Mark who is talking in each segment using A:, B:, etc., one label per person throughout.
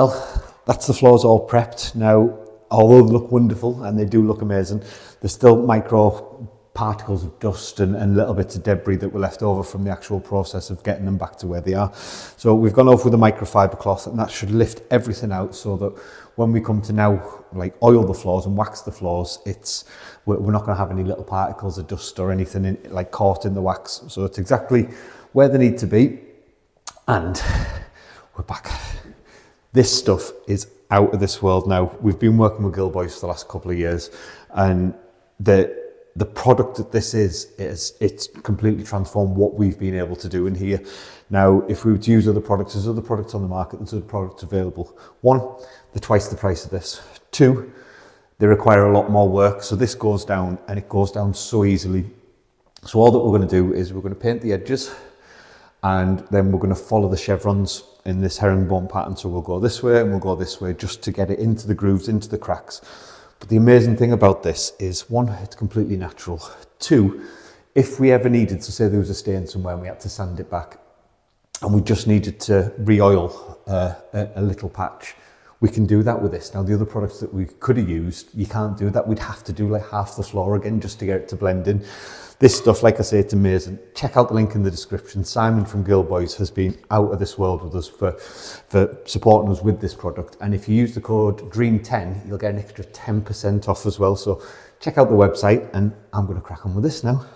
A: Well, that's the floors all prepped. Now, although they look wonderful and they do look amazing, there's still micro particles of dust and little bits of debris that were left over from the actual process of getting them back to where they are. So we've gone over with a microfiber cloth, and that should lift everything out so that when we come to now like oil the floors and wax the floors, we're not going to have any little particles of dust or anything like caught in the wax. So it's exactly where they need to be. And we're back. This stuff is out of this world now. We've been working with Gilboys for the last couple of years, and the product that this is it's completely transformed what we've been able to do in here. Now, if we were to use other products, there's other products on the market, there's other products available. One, they're twice the price of this. Two, they require a lot more work. So this goes down, and it goes down so easily. So all that we're going to do is we're going to paint the edges, and then we're going to follow the chevrons in this herringbone pattern. So we'll go this way and we'll go this way just to get it into the grooves, into the cracks. But the amazing thing about this is, one, it's completely natural. Two, if we ever needed to, say there was a stain somewhere and we had to sand it back and we just needed to re-oil a little patch, we can do that with this. Now, the other products that we could have used, you can't do that. We'd have to do like half the floor again just to get it to blend in. This stuff, like I say, it's amazing. Check out the link in the description. Simon from Gilboys has been out of this world with us for supporting us with this product. And if you use the code DREAM10, you'll get an extra 10% off as well. So check out the website, and I'm going to crack on with this now.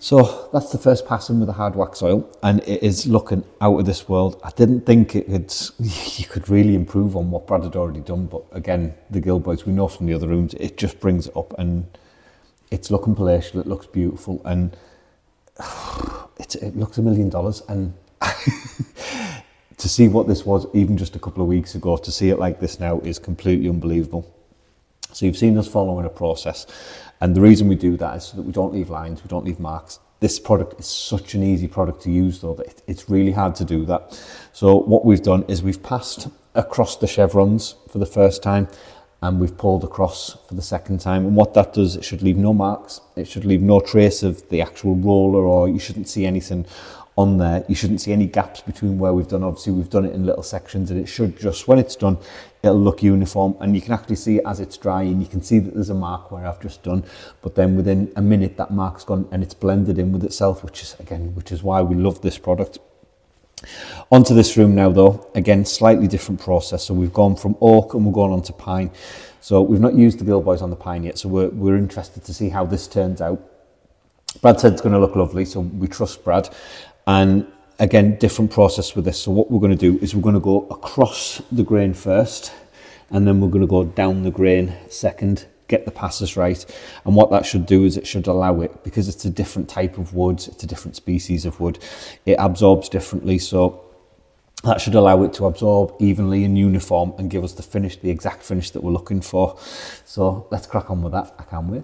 A: So that's the first passing with the hard wax oil, and it is looking out of this world. I didn't think you could really improve on what Brad had already done, but again, the Gilboys, we know from the other rooms, it just brings it up, and it's looking palatial, it looks beautiful, and it looks $1 million. And to see what this was even just a couple of weeks ago, to see it like this now is completely unbelievable. So you've seen us following a process, and the reason we do that is so that we don't leave lines, we don't leave marks. This product is such an easy product to use though, that it's really hard to do that. So what we've done is we've passed across the chevrons for the first time, and we've pulled across for the second time. And what that does, it should leave no marks, it should leave no trace of the actual roller, or you shouldn't see anything on there. You shouldn't see any gaps between where we've done. Obviously we've done it in little sections, and it should just, when it's done, it'll look uniform, and you can actually see it as it's drying. You can see that there's a mark where I've just done, but then within a minute that mark's gone and it's blended in with itself, which is why we love this product. Onto this room now though, again, slightly different process. So we've gone from oak and we're going on to pine. So we've not used the Gilboys on the pine yet, so we're interested to see how this turns out. Brad said it's going to look lovely, so we trust Brad. And again, different process with this. So what we're going to do is we're going to go across the grain first, and then we're going to go down the grain second, get the passes right. And what that should do is it should allow it, because it's a different type of wood, it's a different species of wood, it absorbs differently. So that should allow it to absorb evenly and uniform and give us the finish, the exact finish that we're looking for. So let's crack on with that. I can't wait.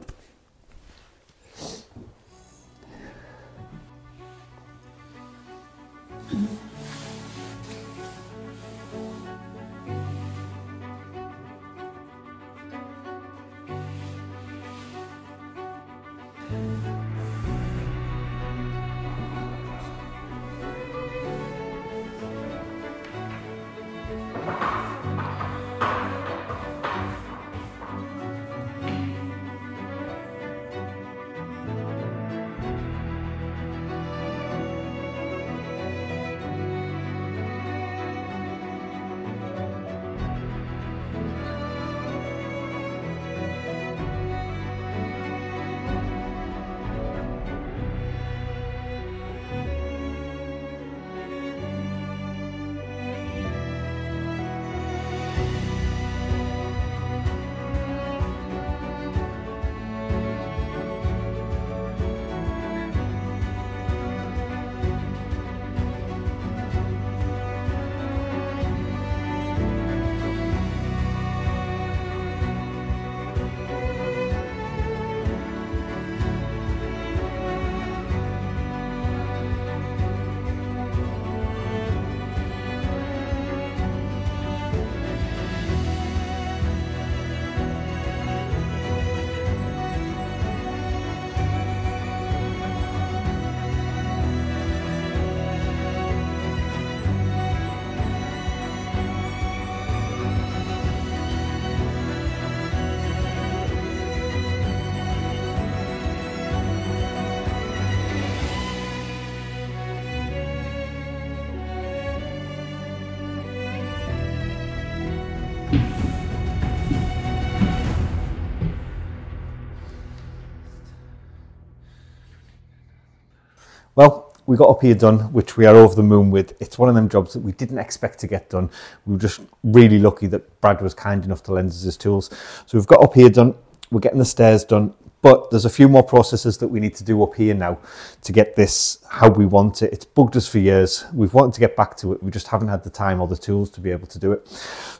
A: Well, we got up here done, which we are over the moon with. It's one of them jobs that we didn't expect to get done. We were just really lucky that Brad was kind enough to lend us his tools. So we've got up here done, we're getting the stairs done, but there's a few more processes that we need to do up here now to get this how we want it. It's bugged us for years. We've wanted to get back to it. We just haven't had the time or the tools to be able to do it.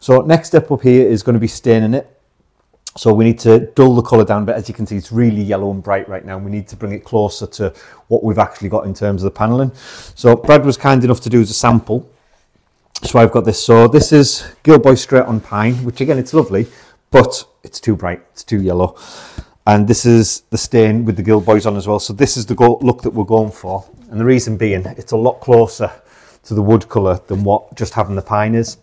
A: So next step up here is going to be staining it. So we need to dull the colour down, but as you can see, it's really yellow and bright right now. We need to bring it closer to what we've actually got in terms of the panelling. So Brad was kind enough to do as a sample. So I've got this. So this is Gilboy straight on pine, which again, it's lovely, but it's too bright, it's too yellow. And this is the stain with the Gilboys on as well. So this is the look that we're going for. And the reason being, it's a lot closer to the wood colour than what just having the pine is.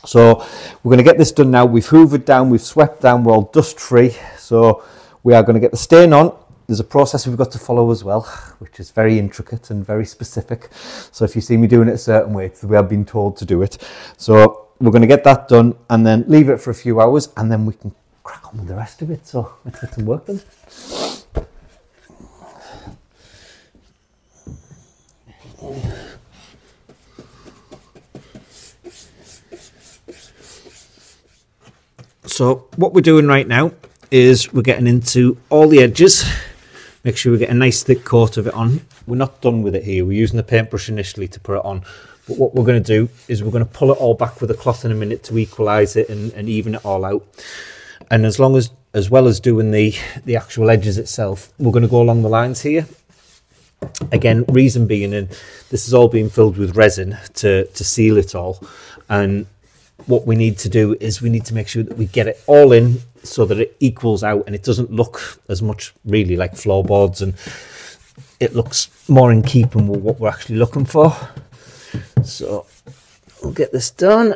A: So we're going to get this done now. We've hoovered down, we've swept down, we're all dust free. So we are going to get the stain on. There's a process we've got to follow as well, which is very intricate and very specific. So if you see me doing it a certain way, it's the way I've been told to do it. So we're going to get that done and then leave it for a few hours, and then we can crack on with the rest of it. So let's get some work done.
B: So what we're doing right now is we're getting into all the edges. Make sure we get a nice thick coat of it on. We're not done with it here. We're using the paintbrush initially to put it on. But what we're going to do is we're going to pull it all back with a cloth in a minute to equalise it and even it all out. And as well as doing the actual edges itself, we're going to go along the lines here. Again, reason being, and this is all being filled with resin to seal it all. And what we need to do is we need to make sure that we get it all in so that it equals out and it doesn't look as much really like floorboards, and it looks more in keeping with what we're actually looking for. So we'll get this done.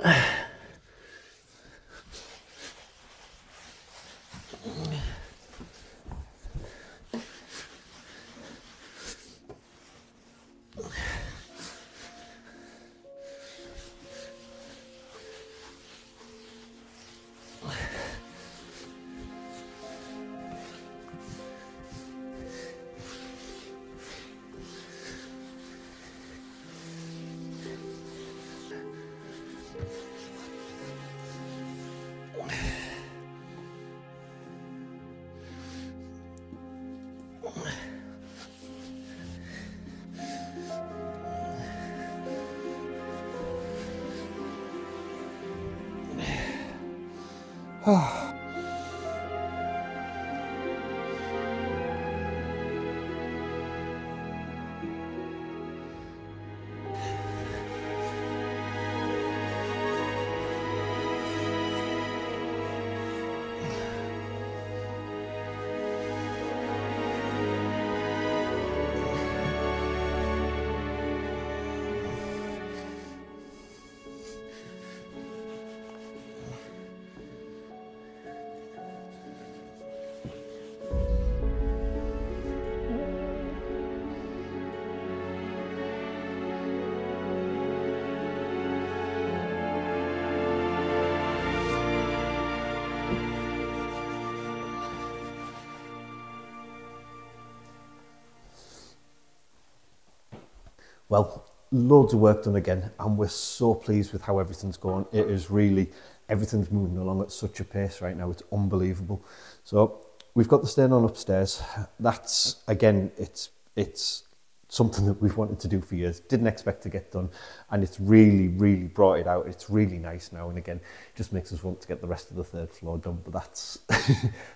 A: Well, loads of work done again, and we're so pleased with how everything's going. It is really, everything's moving along at such a pace right now. It's unbelievable. So we've got the stain on upstairs. That's, again, it's something that we've wanted to do for years. Didn't expect to get done, and it's really, really brought it out. It's really nice now, and again, just makes us want to get the rest of the third floor done, but that's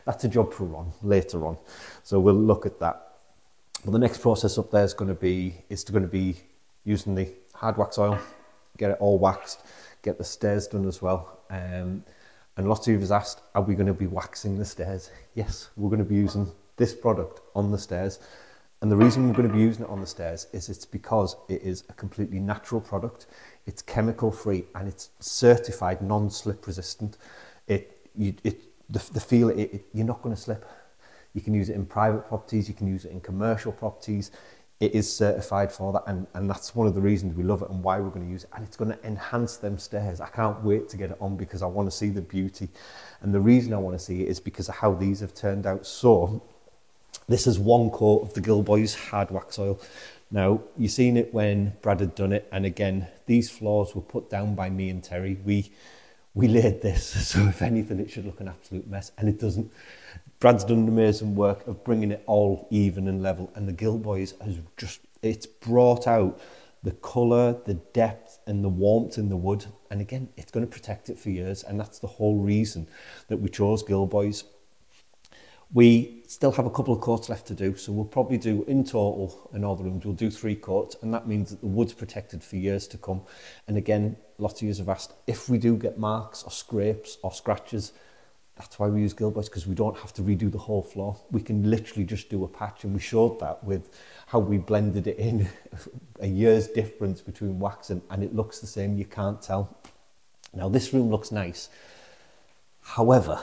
A: that's a job for Ron later on. So we'll look at that. Well, the next process up there is going to be using the hard wax oil, get it all waxed, get the stairs done as well. And lots of you have asked, are we going to be waxing the stairs? Yes, we're going to be using this product on the stairs. And the reason we're going to be using it on the stairs is it's because it is a completely natural product. It's chemical free and it's certified non-slip resistant. The feel, you're not going to slip. You can use it in private properties, you can use it in commercial properties. It is certified for that, and that's one of the reasons we love it and why we're going to use it. And it's going to enhance them stairs. I can't wait to get it on because I want to see the beauty. And the reason I want to see it is because of how these have turned out. So this is one coat of the Gilboys hard wax oil. Now, you've seen it when Brad had done it, and again, these floors were put down by me and Terry. We laid this, so if anything, it should look an absolute mess, and it doesn't. Brad's done amazing work of bringing it all even and level, and the Gilboys it's brought out the colour, the depth and the warmth in the wood, and again, it's going to protect it for years, and that's the whole reason that we chose Gilboys. We still have a couple of coats left to do, so we'll probably do, in total, in all the rooms, we'll do 3 coats, and that means that the wood's protected for years to come. And again, lots of you have asked, if we do get marks or scrapes or scratches, that's why we use Gilboys, because we don't have to redo the whole floor. We can literally just do a patch, and we showed that with how we blended it in, a year's difference between wax and it looks the same, you can't tell. Now this room looks nice, however,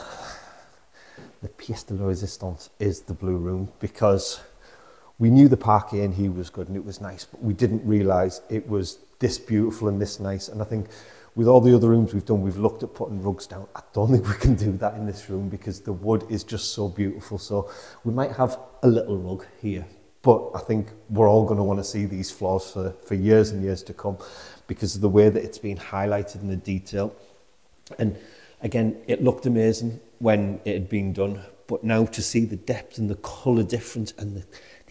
A: the pièce de la résistance is the blue room, because we knew the parquet in here was good and it was nice, but we didn't realise it was this beautiful and this nice. And I think with all the other rooms we've done, we've looked at putting rugs down. I don't think we can do that in this room because the wood is just so beautiful. So we might have a little rug here, but I think we're all going to want to see these floors for years and years to come because of the way that it's been highlighted in the detail. And Again, it looked amazing when it had been done, but now to see the depth and the colour difference and the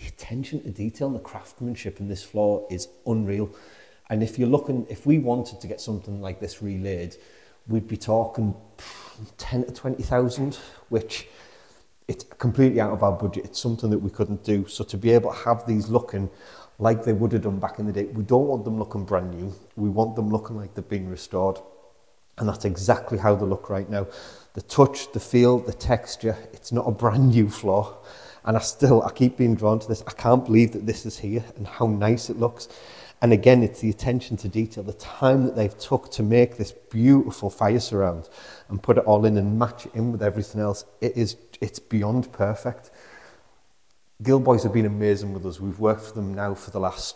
A: attention to detail and the craftsmanship in this floor is unreal. And if you're looking, if we wanted to get something like this relaid, we'd be talking 10 to 20,000, which it's completely out of our budget. It's something that we couldn't do. So to be able to have these looking like they would have done back in the day, we don't want them looking brand new. We want them looking like they've been restored. And that's exactly how they look right now. The touch, the feel, the texture, it's not a brand new floor. And I keep being drawn to this. I can't believe that this is here and how nice it looks. And again, it's the attention to detail, the time that they've took to make this beautiful fire surround and put it all in and match it in with everything else. It's beyond perfect. Gilboys have been amazing with us. We've worked for them now for the last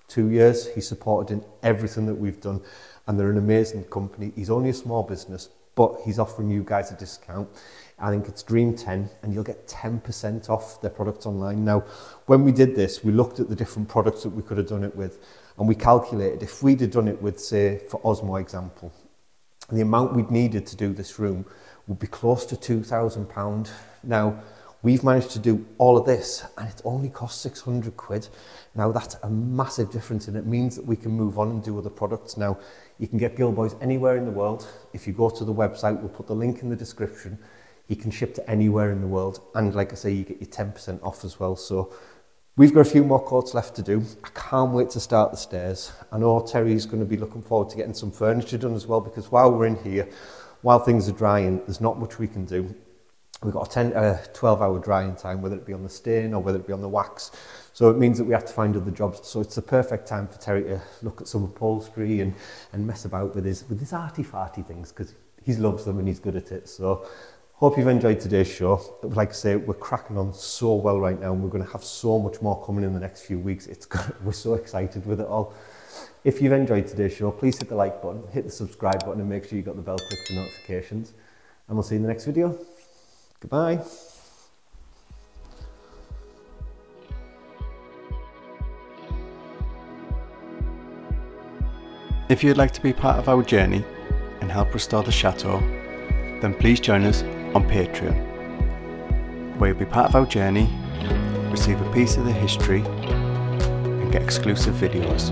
A: 2 years. He's supported in everything that we've done, and they're an amazing company. He's only a small business, but he's offering you guys a discount. I think it's Dream 10, and you'll get 10% off their products online. Now, when we did this, we looked at the different products that we could have done it with, and we calculated if we'd have done it with, say, for Osmo example, the amount we'd needed to do this room would be close to £2,000. Now, we've managed to do all of this, and it only cost 600 quid. Now, that's a massive difference, and it means that we can move on and do other products. Now, you can get Gilboys anywhere in the world. If you go to the website, we'll put the link in the description. You can ship to anywhere in the world, and like I say, you get your 10% off as well. So we've got a few more coats left to do. I can't wait to start the stairs. I know Terry's going to be looking forward to getting some furniture done as well, because while we're in here, while things are drying, there's not much we can do. We've got a 10 to 12 hour drying time, whether it be on the stain or whether it be on the wax. So it means that we have to find other jobs. So it's the perfect time for Terry to look at some upholstery and mess about with his arty-farty things, because he loves them and he's good at it. So hope you've enjoyed today's show. Like I say, we're cracking on so well right now, and we're going to have so much more coming in the next few weeks. We're so excited with it all. If you've enjoyed today's show, please hit the like button, hit the subscribe button, and make sure you got the bell clicked for notifications. And we'll see you in the next video. Goodbye.
C: If you'd like to be part of our journey and help restore the chateau, then please join us on Patreon, where you'll be part of our journey, receive a piece of the history, and get exclusive videos.